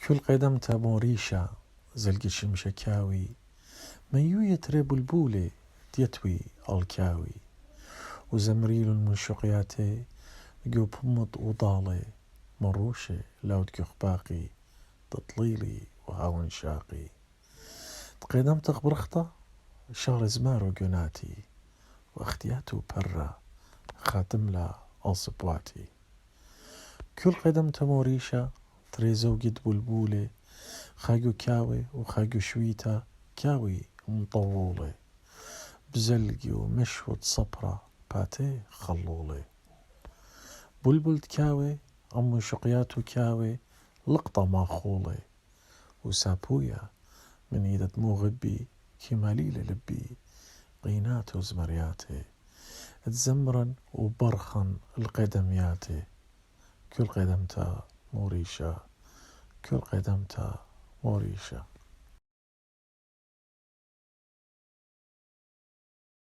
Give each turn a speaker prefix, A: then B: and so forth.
A: كل قدمت موريشة زلقش المشكاوي ميو يتري بلبولي تيتوي الكاوي وزمريل من شقياتي جو بمط وضالي مروشي لو تكخ باقي تطليلي وهاون شاقي تقدمت برخطة شهر زمارو جناتي واختياتو برا خاتم لا أصبواتي كل قدمت موريشة تري زوجد بلبولي خاجو كاوي وخاجو شويتا كاوي مطولي بزلقي ومشوط صبرة باتي خلولي بلبل كاوي أم شقياتو كاوي لقطة ماخولي وسابويا من إيدة مغبي كماليل لبي قيناتو زمرياتي تزمرن وبرخن القدمياتي كل قدمتا موريشة كل قدمتا موريشة.